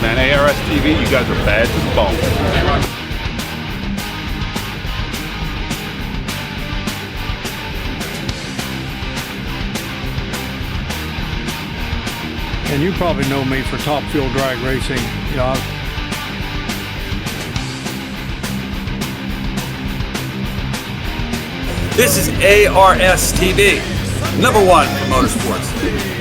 Man, ARS-TV, you guys are bad to the bone. And you probably know me for Top Fuel Drag Racing. You know, this is ARS-TV, #1 for motorsports.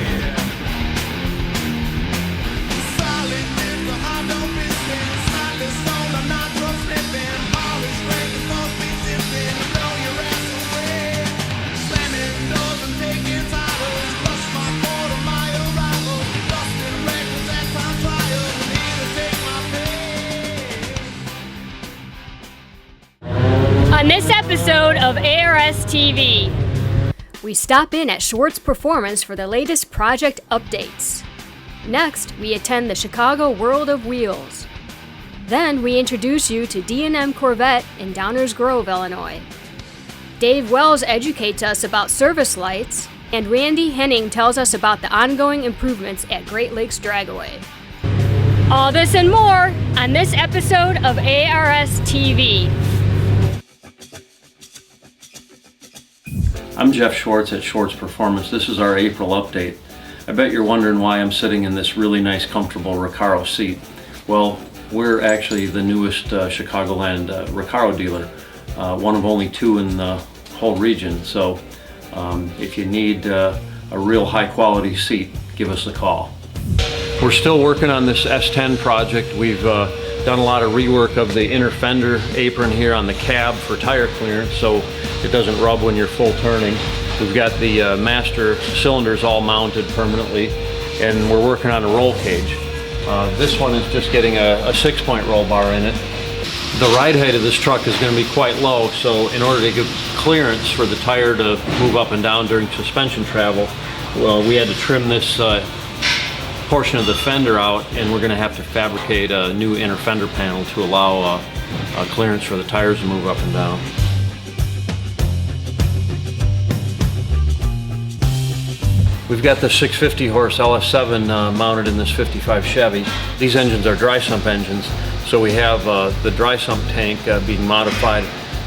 On this episode of ARS-TV, we stop in at Schwartz Performance for the latest project updates. Next, we attend the Chicago World of Wheels. Then we introduce you to D&M Corvette in Downers Grove, Illinois. Dave Wells educates us about service lights, and Randy Henning tells us about the ongoing improvements at Great Lakes Dragway. All this and more on this episode of ARS-TV. I'm Jeff Schwartz at Schwartz Performance. This is our April update. I bet you're wondering why I'm sitting in this really nice, comfortable Recaro seat. Well, we're actually the newest Chicagoland Recaro dealer, one of only 2 in the whole region. So if you need a real high-quality seat, give us a call. We're still working on this S10 project. We've done a lot of rework of the inner fender apron here on the cab for tire clearance so it doesn't rub when you're full turning. We've got the master cylinders all mounted permanently, and we're working on a roll cage. This one is just getting a 6-point roll bar in it. The ride height of this truck is going to be quite low, so in order to get clearance for the tire to move up and down during suspension travel, well, we had to trim this portion of the fender out, and we're going to have to fabricate a new inner fender panel to allow clearance for the tires to move up and down. We've got the 650 horse LS7 mounted in this 55 Chevy. These engines are dry sump engines, so we have the dry sump tank being modified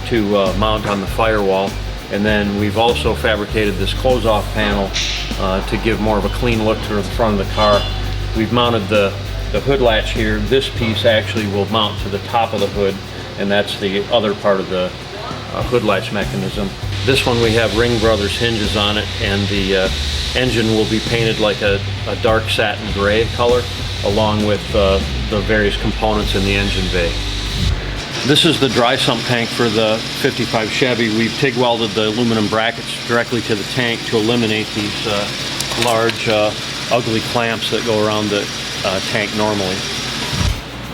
to mount on the firewall, and then we've also fabricated this close-off panel to give more of a clean look to the front of the car. We've mounted the hood latch here. This piece actually will mount to the top of the hood, and that's the other part of the hood latch mechanism. This one we have Ring Brothers hinges on it, and the engine will be painted like a dark satin gray color, along with the various components in the engine bay. This is the dry sump tank for the 55 Chevy. We've TIG welded the aluminum brackets directly to the tank to eliminate these large, ugly clamps that go around the tank normally.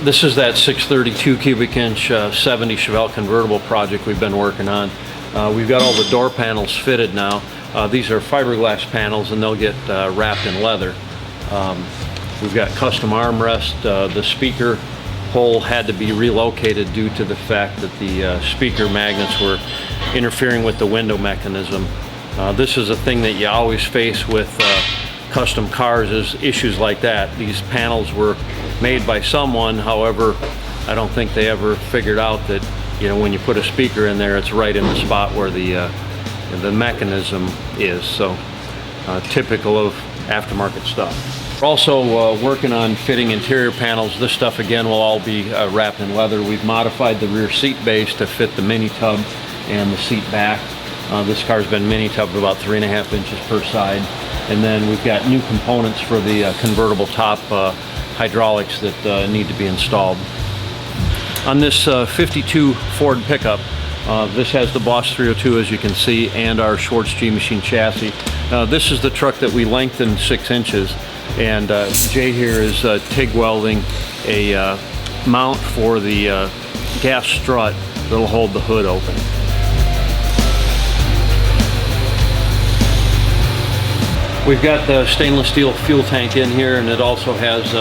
This is that 632 cubic inch 70 Chevelle convertible project we've been working on. We've got all the door panels fitted now. These are fiberglass panels, and they'll get wrapped in leather. We've got custom armrest. The speaker hole had to be relocated due to the fact that the speaker magnets were interfering with the window mechanism. This is a thing that you always face with custom cars, is issues like that. These panels were made by someone, however, I don't think they ever figured out that, you know, when you put a speaker in there, it's right in the spot where the mechanism is. So typical of aftermarket stuff. We're also working on fitting interior panels. This stuff again will all be wrapped in leather. We've modified the rear seat base to fit the mini tub and the seat back. This car's been mini tubbed about 3.5 inches per side. And then we've got new components for the convertible top hydraulics that need to be installed. On this 52 Ford pickup, this has the Boss 302, as you can see, and our Schwartz G-Machine chassis. This is the truck that we lengthened 6 inches, and Jay here is TIG welding a mount for the gas strut that'll hold the hood open. We've got the stainless steel fuel tank in here, and it also has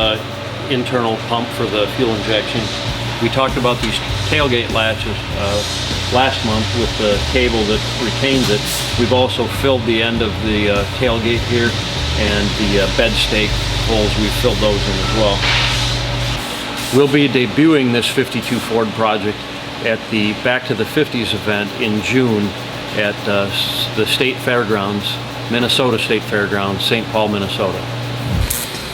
internal pump for the fuel injection. We talked about these tailgate latches last month with the cable that retains it. We've also filled the end of the tailgate here, and the bed stake holes, we've filled those in as well. We'll be debuting this 52 Ford project at the Back to the 50s event in June at the State Fairgrounds, Minnesota State Fairgrounds, St. Paul, Minnesota.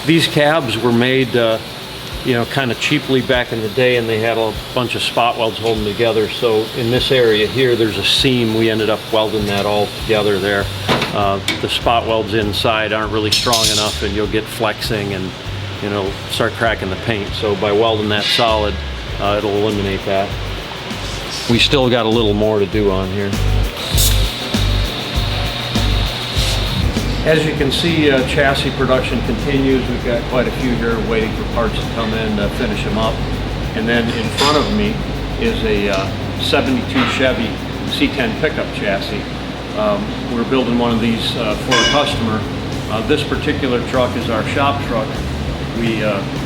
These cabs were made kind of cheaply back in the day, and they had a bunch of spot welds holding together. So in this area here, there's a seam. We ended up welding that all together there. The spot welds inside aren't really strong enough, and you'll get flexing and start cracking the paint. So by welding that solid, it'll eliminate that. We still got a little more to do on here. As you can see, chassis production continues. We've got quite a few here waiting for parts to come in to finish them up. And then in front of me is a 72 Chevy C10 pickup chassis. We're building one of these for a customer. This particular truck is our shop truck. We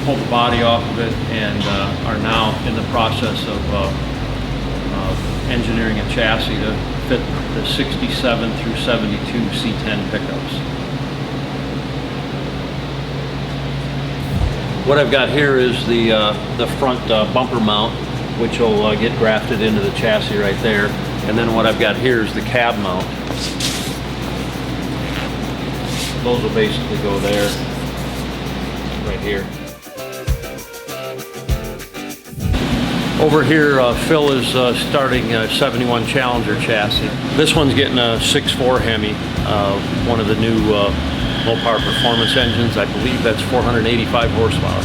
pulled the body off of it and are now in the process of engineering a chassis to fit the 67 through 72 C10 pickups. What I've got here is the front bumper mount, which will get grafted into the chassis right there. And then what I've got here is the cab mount. Those will basically go there, right here. Over here, Phil is starting a 71 Challenger chassis. This one's getting a 6.4 Hemi, one of the new low-power performance engines. I believe that's 485 horsepower.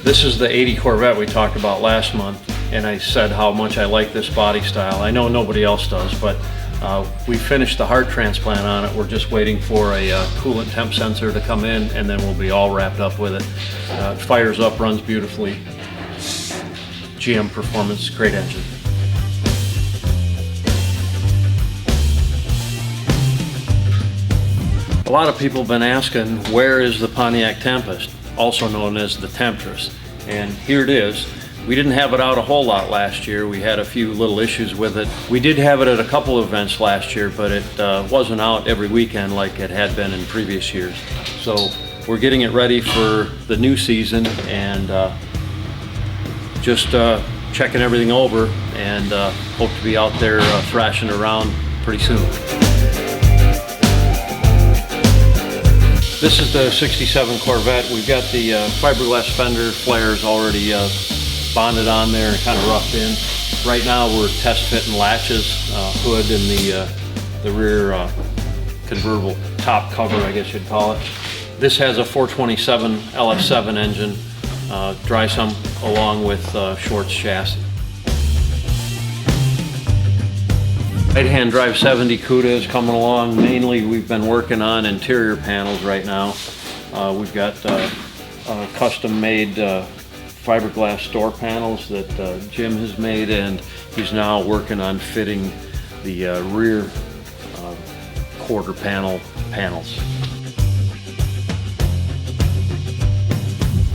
This is the 80 Corvette we talked about last month, and I said how much I like this body style. I know nobody else does, but we finished the heart transplant on it. We're just waiting for a coolant temp sensor to come in, and then we'll be all wrapped up with it. It fires up, runs beautifully. GM Performance, great engine. A lot of people have been asking, where is the Pontiac Tempest, also known as the Temptress? And here it is. We didn't have it out a whole lot last year. We had a few little issues with it. We did have it at a couple of events last year, but it wasn't out every weekend like it had been in previous years. So we're getting it ready for the new season and just checking everything over, and hope to be out there thrashing around pretty soon. This is the 67 Corvette. We've got the fiberglass fender flares already bonded on there and kind of roughed in. Right now we're test fitting latches, hood, and the rear convertible top cover, I guess you'd call it. This has a 427 LS7 engine, dry sump along with Shorts chassis. Right-hand drive 70 CUDA is coming along. Mainly we've been working on interior panels right now. We've got custom-made fiberglass door panels that Jim has made, and he's now working on fitting the rear quarter panels.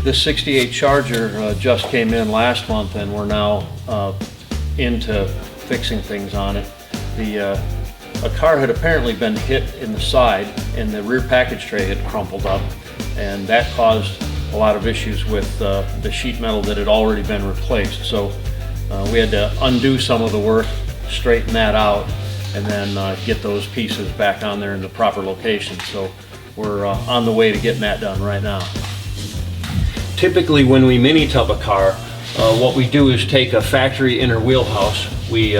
This 68 Charger just came in last month, and we're now into fixing things on it. A car had apparently been hit in the side, and the rear package tray had crumpled up, and that caused a lot of issues with the sheet metal that had already been replaced. So we had to undo some of the work, straighten that out, and then get those pieces back on there in the proper location. So we're on the way to getting that done right now. Typically when we mini tub a car, what we do is take a factory inner wheelhouse, we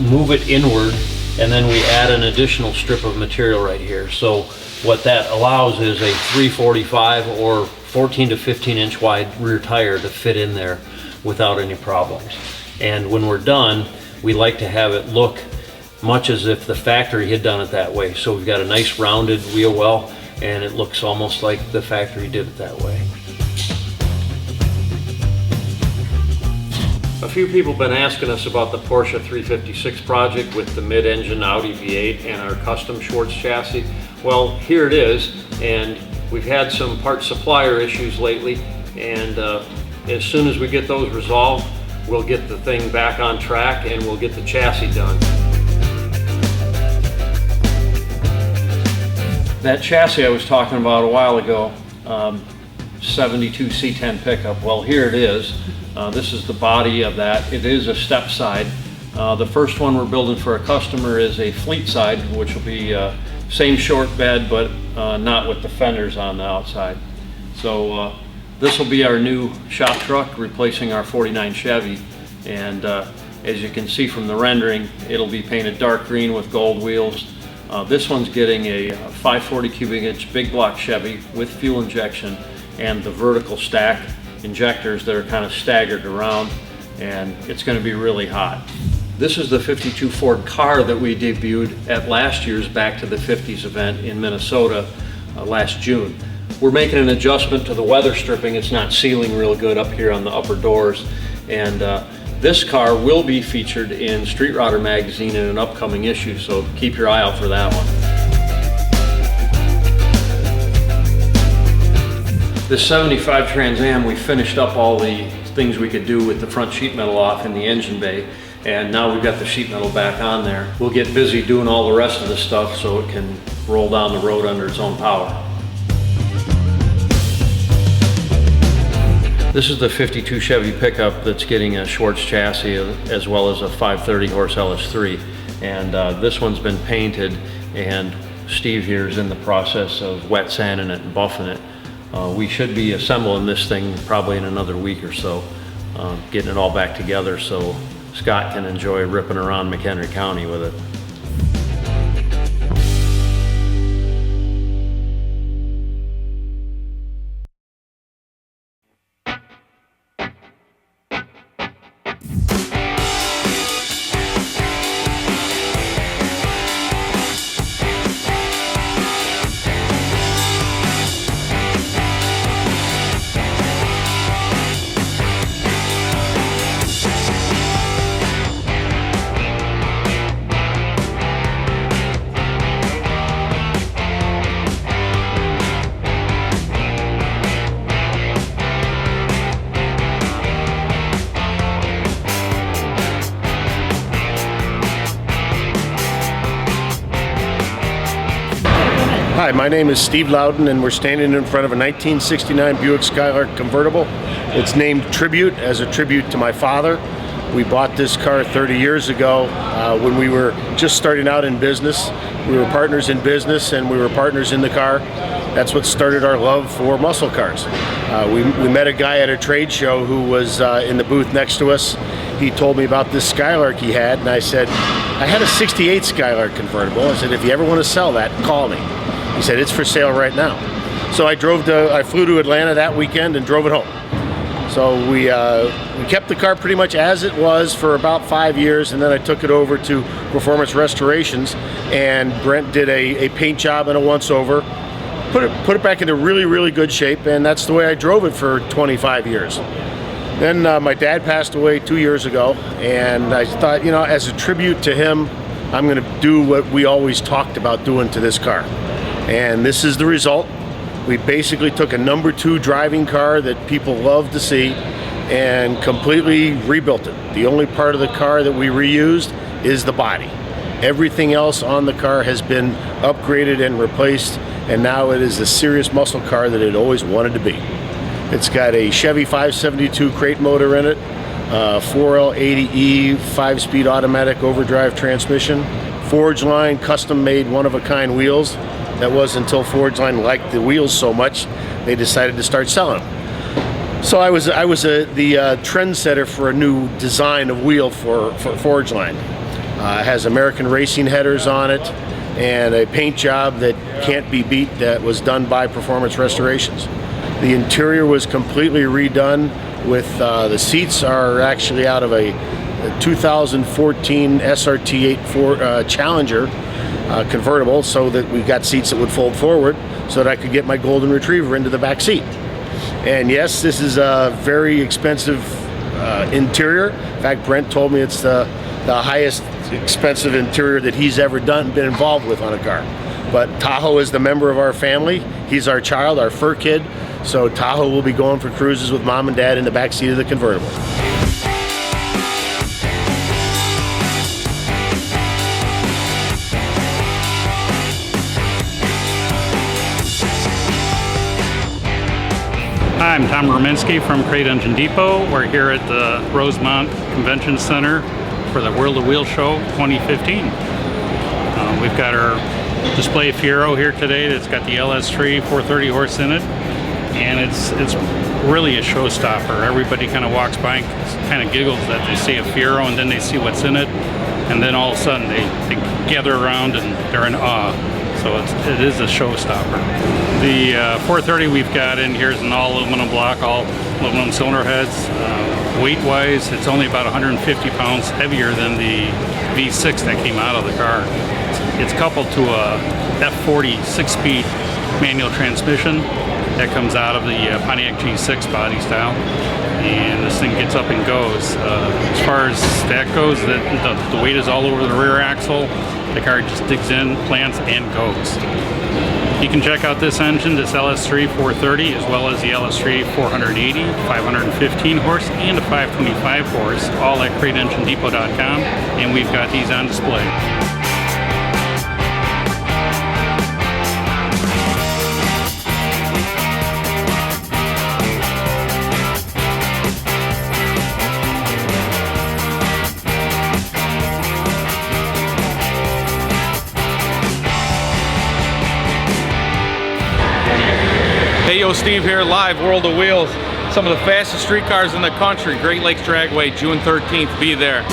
move it inward, and then we add an additional strip of material right here. So what that allows is a 345 or 14 to 15 inch wide rear tire to fit in there without any problems. And when we're done, we like to have it look much as if the factory had done it that way. So we've got a nice rounded wheel well, and it looks almost like the factory did it that way. A few people have been asking us about the Porsche 356 project with the mid-engine Audi V8 and our custom Schwartz chassis. Well, here it is, and we've had some part supplier issues lately, and as soon as we get those resolved, we'll get the thing back on track and we'll get the chassis done. That chassis I was talking about a while ago, 72 C10 pickup, well, here it is. This is the body of that. It is a step side. The first one we're building for a customer is a fleet side, which will be same short bed, but not with the fenders on the outside. So this will be our new shop truck, replacing our 49 Chevy. And as you can see from the rendering, it'll be painted dark green with gold wheels. This one's getting a 540 cubic inch big block Chevy with fuel injection and the vertical stack injectors that are kind of staggered around, and it's going to be really hot. This is the 52 Ford car that we debuted at last year's Back to the 50s event in Minnesota last June. We're making an adjustment to the weather stripping. It's not sealing real good up here on the upper doors, and this car will be featured in Street Rodder magazine in an upcoming issue, so keep your eye out for that one. This 75 Trans Am, we finished up all the things we could do with the front sheet metal off in the engine bay, and now we've got the sheet metal back on there. We'll get busy doing all the rest of the stuff so it can roll down the road under its own power. This is the 52 Chevy pickup that's getting a Schwartz chassis as well as a 530 horse LS3, and this one's been painted, and Steve here is in the process of wet sanding it and buffing it. We should be assembling this thing probably in another week or so, getting it all back together so Scott can enjoy ripping around McHenry County with it. Hi, my name is Steve Loudon, and we're standing in front of a 1969 Buick Skylark convertible. It's named Tribute as a tribute to my father. We bought this car 30 years ago when we were just starting out in business. We were partners in business and we were partners in the car. That's what started our love for muscle cars. We met a guy at a trade show who was in the booth next to us. He told me about this Skylark he had, and I said, I had a 68 Skylark convertible. I said, if you ever want to sell that, call me. He said, it's for sale right now. So I flew to Atlanta that weekend and drove it home. So we kept the car pretty much as it was for about 5 years, and then I took it over to Performance Restorations, and Brent did a paint job and a once-over, put it back into really, really good shape, and that's the way I drove it for 25 years. Then my dad passed away 2 years ago, and I thought, you know, as a tribute to him, I'm going to do what we always talked about doing to this car. And this is the result. We basically took a number 2 driving car that people love to see and completely rebuilt it. The only part of the car that we reused is the body. Everything else on the car has been upgraded and replaced, and now it is the serious muscle car that it always wanted to be. It's got a Chevy 572 crate motor in it, 4L80E 5-speed automatic overdrive transmission, Forge Line custom-made one-of-a-kind wheels. That was until Forge Line liked the wheels so much, they decided to start selling them. So I was the trendsetter for a new design of wheel for Forge Line. It has American racing headers on it and a paint job that can't be beat that was done by Performance Restorations. The interior was completely redone with the seats are actually out of a 2014 SRT8 Challenger convertible, so that we got seats that would fold forward so that I could get my golden retriever into the back seat. And yes, this is a very expensive interior. In fact, Brent told me it's the highest expensive interior that he's ever been involved with on a car. But Tahoe is the member of our family. He's our child, our fur kid. So Tahoe will be going for cruises with mom and dad in the back seat of the convertible. Hi, I'm Tom Rominski from Crate Engine Depot. We're here at the Rosemont Convention Center for the World of Wheels Show 2015. We've got our display Fiero here today that's got the LS3 430 horse in it, and it's really a showstopper. Everybody kind of walks by and kind of giggles that they see a Fiero and then they see what's in it, and then all of a sudden they gather around and they're in awe. So it is a showstopper. The 430 we've got in here is an all aluminum block, all aluminum cylinder heads. Weight-wise, it's only about 150 pounds heavier than the V6 that came out of the car. It's coupled to a F40 6-speed manual transmission that comes out of the Pontiac G6 body style, and this thing gets up and goes. As far as that goes, the weight is all over the rear axle. The car just digs in, plants, and goes. You can check out this engine, this LS3 430, as well as the LS3 480, 515 horse, and a 525 horse, all at CrateEngineDepot.com, and we've got these on display. Hey, yo, Steve here, live World of Wheels. Some of the fastest street cars in the country, Great Lakes Dragway, June 13th, be there.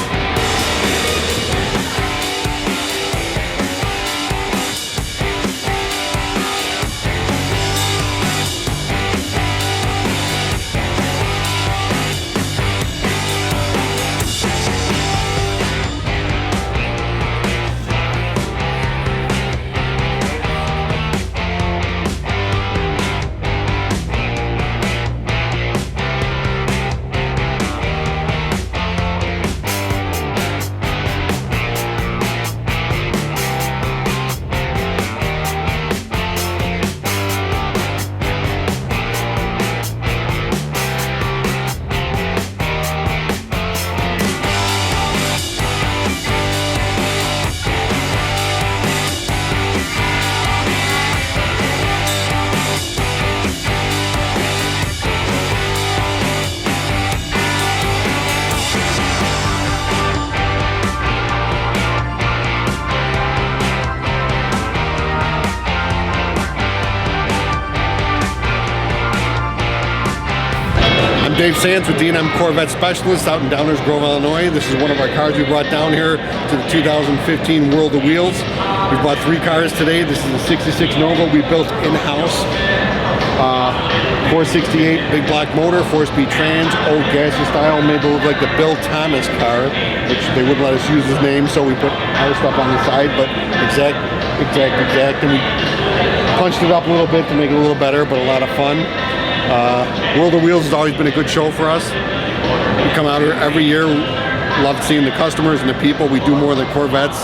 I'm Dave Sands with D&M Corvette Specialists out in Downers Grove, Illinois. This is one of our cars we brought down here to the 2015 World of Wheels. We brought 3 cars today. This is a 66 Nova we built in-house. 468 big block motor, 4-speed trans, old gassy style, made to look like the Bill Thomas car, which they wouldn't let us use his name, so we put our stuff on the side, but exact, and we punched it up a little bit to make it a little better, but a lot of fun. World of Wheels has always been a good show for us. We come out here every year, love seeing the customers and the people. We do more than Corvettes.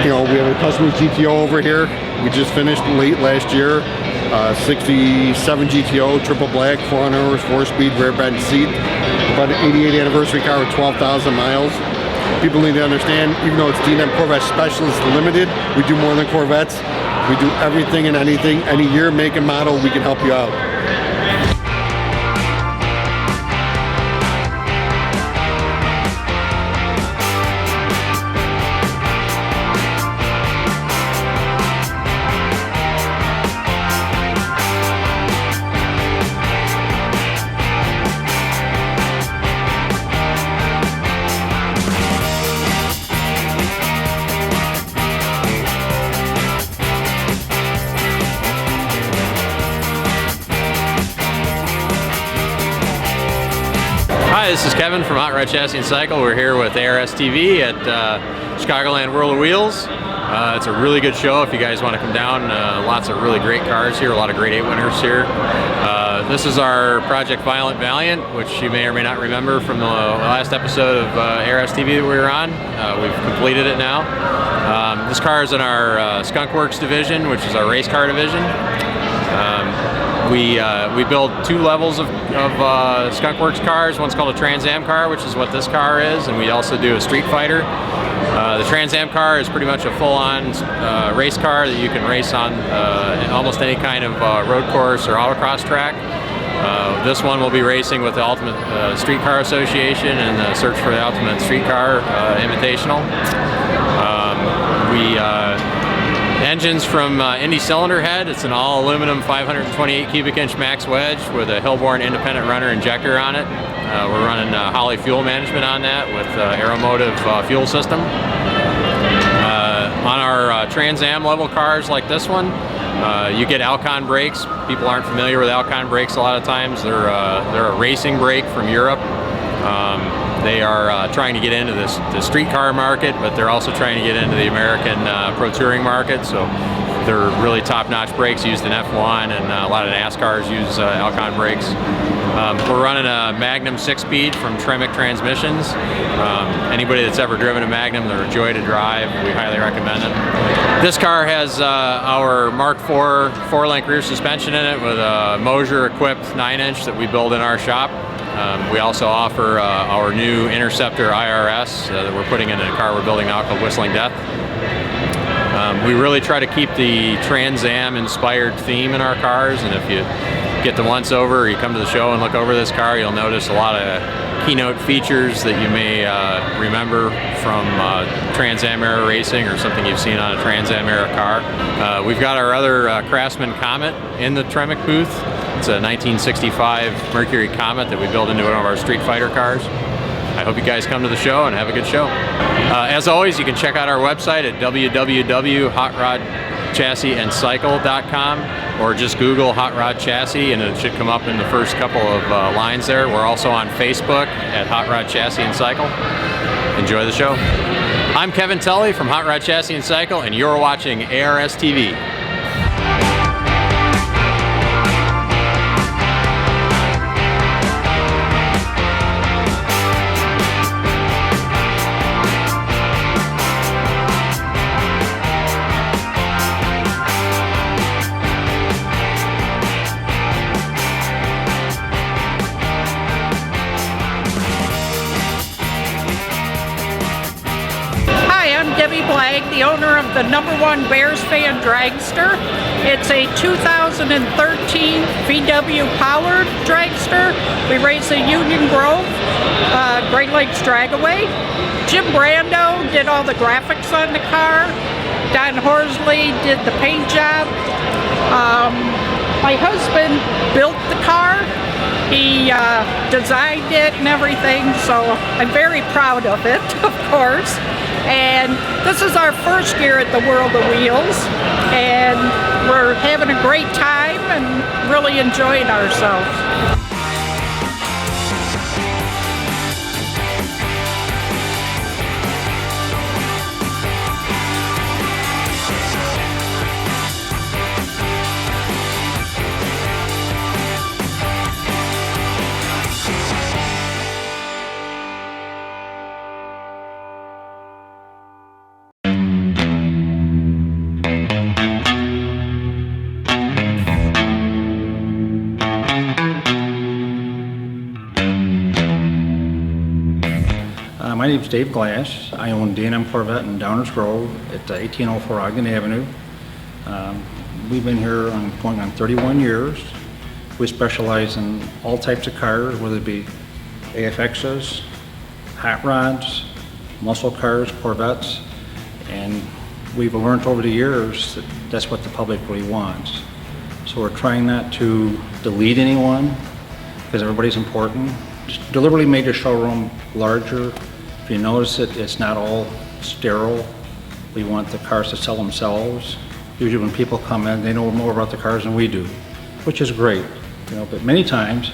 You know, we have a customer's GTO over here. We just finished late last year. 67 GTO, triple black, 400 horse, 4-speed, rear bed seat. About an 88 anniversary car with 12,000 miles. People need to understand, even though it's D&M Corvette Specialists Limited, we do more than Corvettes. We do everything and anything. Any year, make, and model, we can help you out. Hi, this is Kevin from Hot Rod Chassis and Cycle. We're here with ARS-TV at Chicagoland World of Wheels. It's a really good show if you guys want to come down. Lots of really great cars here, a lot of grade 8 winners here. This is our Project Violent Valiant, which you may or may not remember from the last episode of ARS-TV that we were on. We've completed it now. This car is in our Skunk Works division, which is our race car division. We build 2 levels of Skunk Works cars. One's called a Trans Am car, which is what this car is, and we also do a Street Fighter. The Trans Am car is pretty much a full-on race car that you can race on almost any kind of road course or autocross track. This one will be racing with the Ultimate Streetcar Association and the Search for the Ultimate Streetcar Invitational. Engines from Indy Cylinder Head. It's an all-aluminum 528 cubic inch max wedge with a Hillborn independent runner injector on it. We're running Holley fuel management on that with Aeromotive fuel system. On our Trans Am level cars like this one, you get Alcon brakes. People aren't familiar with Alcon brakes a lot of times. They're a racing brake from Europe. They are trying to get into the streetcar market, but they're also trying to get into the American Pro Touring market. So they're really top-notch brakes used in F1, and a lot of NASCARs use Alcon brakes. We're running a Magnum 6-speed from Tremec Transmissions. Anybody that's ever driven a Magnum, they're a joy to drive. We highly recommend it. This car has our Mark IV 4-link rear suspension in it with a Mosier-equipped 9-inch that we build in our shop. We also offer our new Interceptor IRS that we're putting in a car we're building now called Whistling Death. We really try to keep the Trans Am inspired theme in our cars, and if you get the once over or you come to the show and look over this car, you'll notice a lot of keynote features that you may remember from Trans Am era racing or something you've seen on a Trans Am era car. We've got our other Craftsman Comet in the Tremec booth. It's a 1965 Mercury Comet that we built into one of our Street Fighter cars. I hope you guys come to the show and have a good show. As always, you can check out our website at www.hotrodchassisandcycle.com or just Google Hot Rod Chassis and it should come up in the first couple of lines there. We're also on Facebook at Hot Rod Chassis and Cycle. Enjoy the show. I'm Kevin Tully from Hot Rod Chassis and Cycle, and you're watching ARS-TV. The owner of the #1 Bears fan dragster. It's a 2013 VW powered dragster. We race a Union Grove Great Lakes Dragaway. Jim Brando did all the graphics on the car. Don Horsley did the paint job. My husband built the car. He designed it and everything, so I'm very proud of it, of course. And this is our first year at the World of Wheels, and we're having a great time and really enjoying ourselves. My name is Dave Glass. I own D&M Corvette in Downers Grove at 1804 Ogden Avenue. We've been here going on 31 years. We specialize in all types of cars, whether it be AFXs, hot rods, muscle cars, Corvettes, and we've learned over the years that that's what the public really wants. So we're trying not to delete anyone because everybody's important. Just deliberately made the showroom larger. If you notice it, it's not all sterile. We want the cars to sell themselves. Usually when people come in, they know more about the cars than we do, which is great. You know, but many times,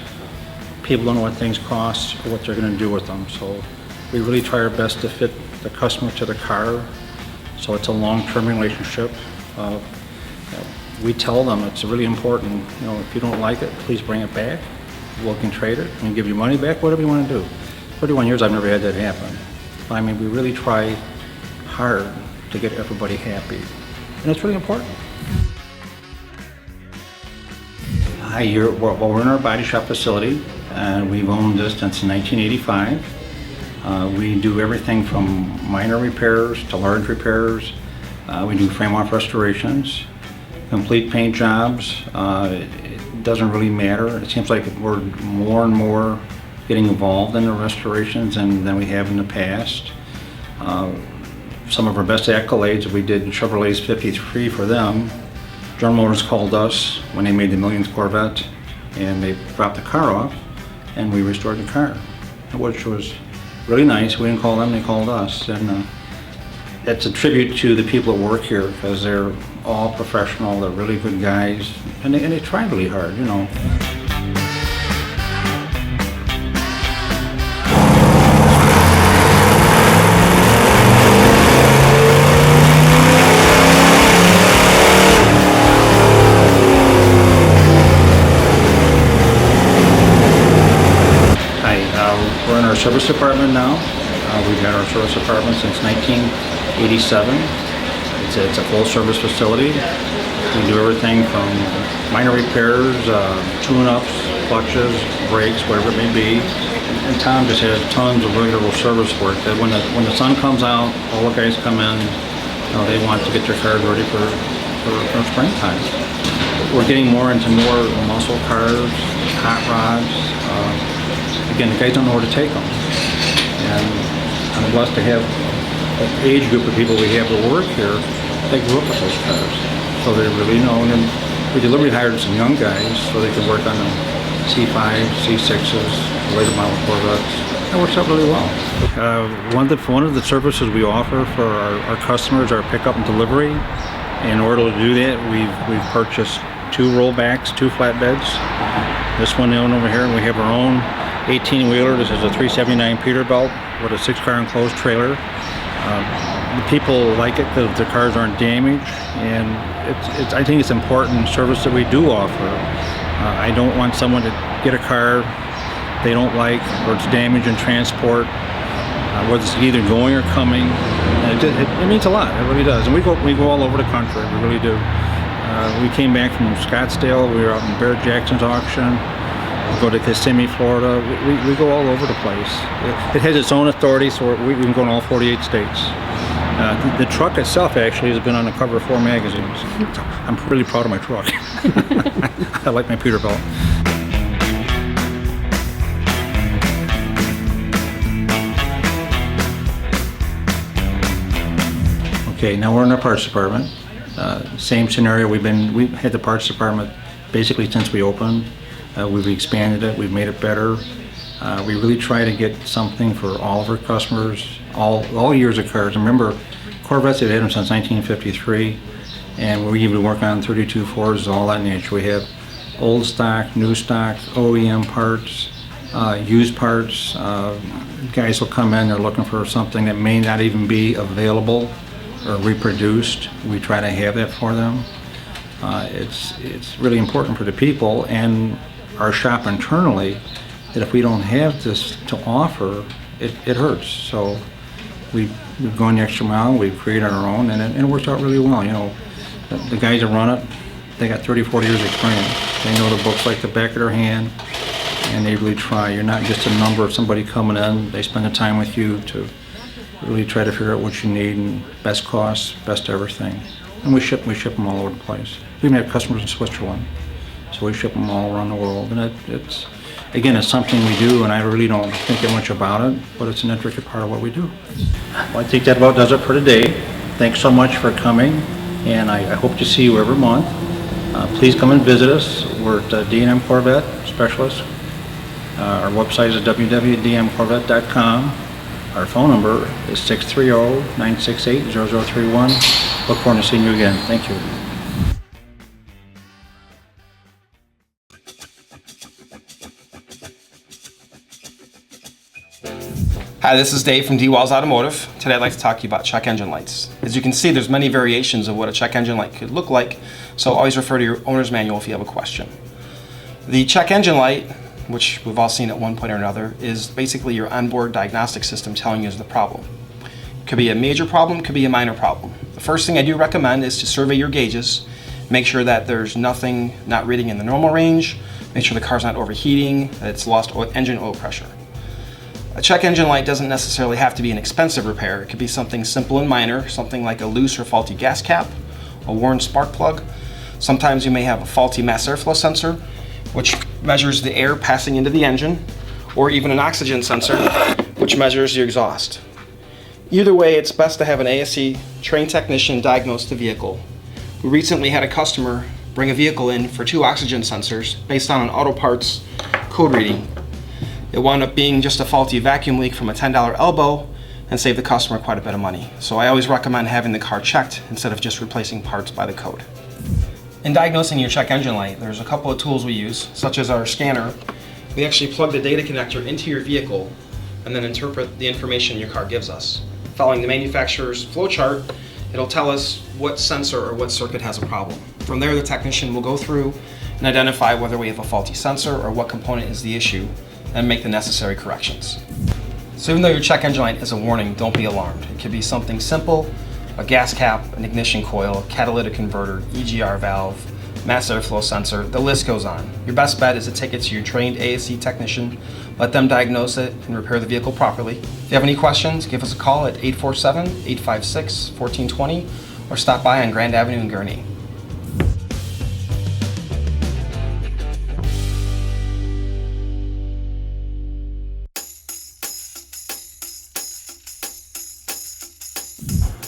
people don't know what things cost or what they're going to do with them. So we really try our best to fit the customer to the car. So it's a long-term relationship. We tell them it's really important, you know, if you don't like it, please bring it back. We can trade it and give you money back, whatever you want to do. 31 years, I've never had that happen. I mean, we really try hard to get everybody happy, and it's really important. Hi, we're in our body shop facility, and we've owned this since 1985. We do everything from minor repairs to large repairs. We do frame-off restorations, complete paint jobs. doesn't really matter. It seems like we're more and more getting involved in the restorations than we have in the past. Some of our best accolades, we did Chevrolet's 53 for them. General Motors called us when they made the millionth Corvette, and they dropped the car off, and we restored the car, which was really nice. We didn't call them, they called us. And it's a tribute to the people that work here, because they're all professional, they're really good guys, and they try really hard, you know. We're in our service department now. We've had our service department since 1987. It's a full service facility. We do everything from minor repairs, tune-ups, clutches, brakes, whatever it may be. And Tom just has tons of regular service work. That when the sun comes out, all the guys come in. You know, they want to get their cars ready for springtime. We're getting more into more muscle cars, hot rods. Again, the guys don't know where to take them. And I'm blessed to have an age group of people we have that work here. They grew up with those cars, so they really know. And then we deliberately hired some young guys so they could work on the C5s, C6s, later model Corvettes. That works out really well. One of the services we offer for our customers are pickup and delivery. In order to do that, we've purchased 2 rollbacks, 2 flatbeds. This one over here, and we have our own 18-wheeler. This is a 379 Peterbilt with a 6-car enclosed trailer. The people like it because the cars aren't damaged, and I think it's important service that we do offer. I don't want someone to get a car they don't like, or it's damaged in transport, whether it's either going or coming. It means a lot. It really does. And we go all over the country. We really do. We came back from Scottsdale. We were out in Barrett Jackson's auction. We go to Kissimmee, Florida. We go all over the place. It has its own authority, so we can go in all 48 states. The truck itself actually has been on the cover of 4 magazines. I'm really proud of my truck. I like my Peterbilt. Okay, now we're in our parts department. Same scenario. We've had the parts department basically since we opened. We've expanded it. We've made it better. We really try to get something for all of our customers, all years of cars. Remember, Corvettes have had them since 1953, and we even work on 32 Fords, all that nature. We have old stock, new stock, OEM parts, used parts. Guys will come in, they're looking for something that may not even be available or reproduced. We try to have that for them. It's really important for the people and our shop internally that if we don't have this to offer, it hurts. So we've gone the extra mile, we've created our own, and it works out really well. You know, the guys that run it, they got 30, 40 years experience. They know the books like the back of their hand, and they really try. You're not just a number of somebody coming in. They spend the time with you to really try to figure out what you need and best costs, best everything. And we ship them all over the place. We even have customers in Switzerland, so we ship them all around the world. And it's something we do, and I really don't think that much about it, but it's an intricate part of what we do. Well, I think that about does it for today. Thanks so much for coming, and I hope to see you every month. Please come and visit us. We're at D&M Corvette Specialist. Our website is www.dmcorvette.com. Our phone number is 630-968-0031. Look forward to seeing you again. Thank you. Hi, this is Dave from D-Walls Automotive. Today I'd like to talk to you about check engine lights. As you can see, there's many variations of what a check engine light could look like, so always refer to your owner's manual if you have a question. The check engine light, which we've all seen at one point or another, is basically your onboard diagnostic system telling you is the problem. It could be a major problem, it could be a minor problem. The first thing I do recommend is to survey your gauges, make sure that there's nothing not reading in the normal range, make sure the car's not overheating, that it's lost engine oil pressure. A check engine light doesn't necessarily have to be an expensive repair. It could be something simple and minor, something like a loose or faulty gas cap, a worn spark plug. Sometimes you may have a faulty mass airflow sensor. which measures the air passing into the engine, or even an oxygen sensor, which measures your exhaust. Either way, it's best to have an ASE trained technician diagnose the vehicle. We recently had a customer bring a vehicle in for 2 oxygen sensors based on an auto parts code reading. It wound up being just a faulty vacuum leak from a $10 elbow and saved the customer quite a bit of money. So I always recommend having the car checked instead of just replacing parts by the code. In diagnosing your check engine light, there's a couple of tools we use, such as our scanner. We actually plug the data connector into your vehicle and then interpret the information your car gives us. Following the manufacturer's flowchart, it'll tell us what sensor or what circuit has a problem. From there, the technician will go through and identify whether we have a faulty sensor or what component is the issue and make the necessary corrections. So even though your check engine light is a warning, don't be alarmed. It could be something simple, a gas cap, an ignition coil, catalytic converter, EGR valve, mass airflow sensor, the list goes on. Your best bet is to take it to your trained ASE technician, let them diagnose it and repair the vehicle properly. If you have any questions, give us a call at 847-856-1420 or stop by on Grand Avenue in Gurnee.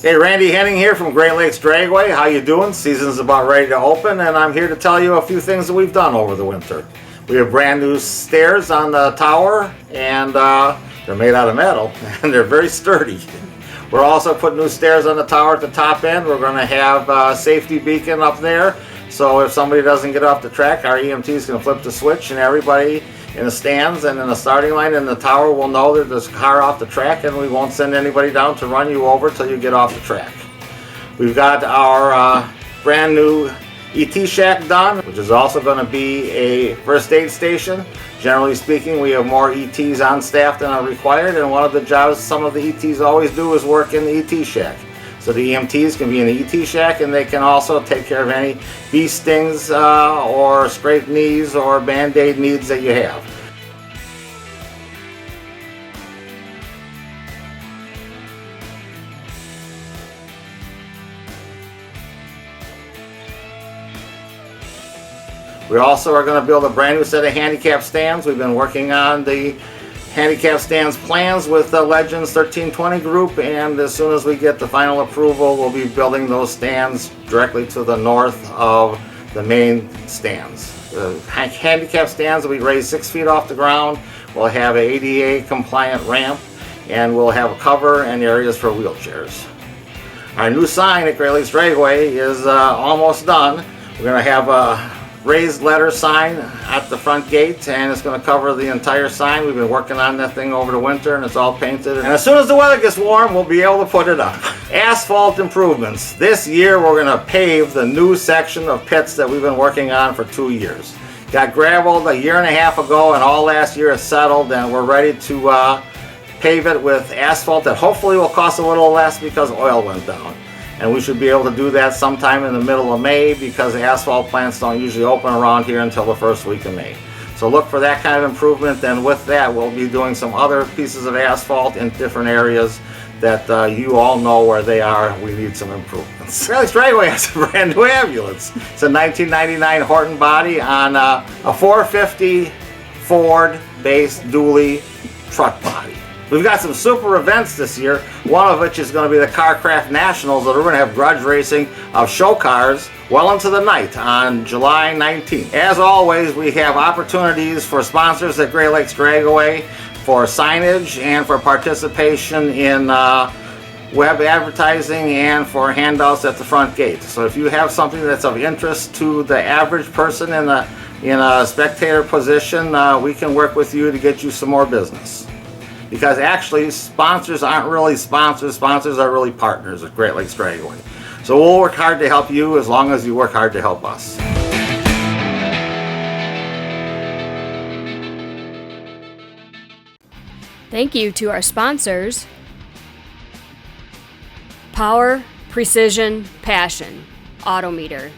Hey, Randy Henning here from Great Lakes Dragway. How you doing? Season's about ready to open, and I'm here to tell you a few things that we've done over the winter. We have brand new stairs on the tower, and they're made out of metal, and they're very sturdy. We're also putting new stairs on the tower at the top end. We're going to have a safety beacon up there, so if somebody doesn't get off the track, our EMT is going to flip the switch, and everybody in the stands and in the starting line in the tower will know that there's a car off the track, and we won't send anybody down to run you over till you get off the track. We've got our brand new ET shack done, which is also going to be a first aid station. Generally speaking, we have more ETs on staff than are required, and one of the jobs some of the ETs always do is work in the ET shack. So the EMTs can be in the ET shack, and they can also take care of any bee stings or scraped knees or band-aid needs that you have. We also are going to build a brand new set of handicap stands. We've been working on the handicap stands plans with the Legends 1320 group, and as soon as we get the final approval, we'll be building those stands directly to the north of the main stands. The handicap stands will be raised 6 feet off the ground. We'll have a ADA compliant ramp, and we'll have a cover and areas for wheelchairs. Our new sign at Great Lakes Dragway is almost done. We're going to have a raised letter sign at the front gate, and it's going to cover the entire sign. We've been working on that thing over the winter, and it's all painted. And as soon as the weather gets warm, we'll be able to put it up. Asphalt improvements. This year we're going to pave the new section of pits that we've been working on for 2 years. Got gravelled a year and a half ago, and all last year it's settled, and we're ready to pave it with asphalt that hopefully will cost a little less because oil went down. And we should be able to do that sometime in the middle of May, because the asphalt plants don't usually open around here until the first week of May. So look for that kind of improvement. Then with that, we'll be doing some other pieces of asphalt in different areas that you all know where they are. We need some improvements. Great Lakes Dragway has a brand new ambulance. It's a 1999 Horton body on a 450 Ford-based dually truck body. We've got some super events this year, one of which is going to be the Carcraft Nationals, that we're going to have grudge racing of show cars well into the night on July 19th. As always, we have opportunities for sponsors at Great Lakes Dragway for signage and for participation in web advertising and for handouts at the front gate. So if you have something that's of interest to the average person in a spectator position, we can work with you to get you some more business. Because actually, sponsors aren't really sponsors. Sponsors are really partners at Great Lakes Dragway. So we'll work hard to help you as long as you work hard to help us. Thank you to our sponsors: Power, Precision, Passion, Autometer.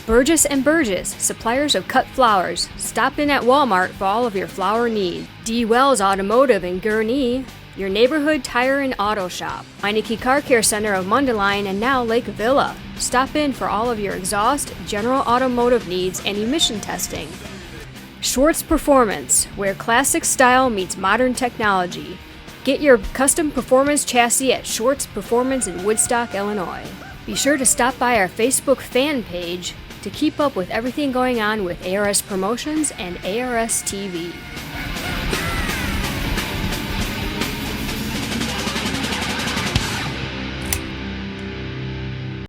Burgess & Burgess, suppliers of cut flowers. Stop in at Walmart for all of your flower needs. D. Wells Automotive in Gurnee, your neighborhood tire and auto shop. Meineke Car Care Center of Mundelein and now Lake Villa. Stop in for all of your exhaust, general automotive needs, and emission testing. Schwartz Performance, where classic style meets modern technology. Get your custom performance chassis at Schwartz Performance in Woodstock, Illinois. Be sure to stop by our Facebook fan page to keep up with everything going on with ARS Promotions and ARS-TV.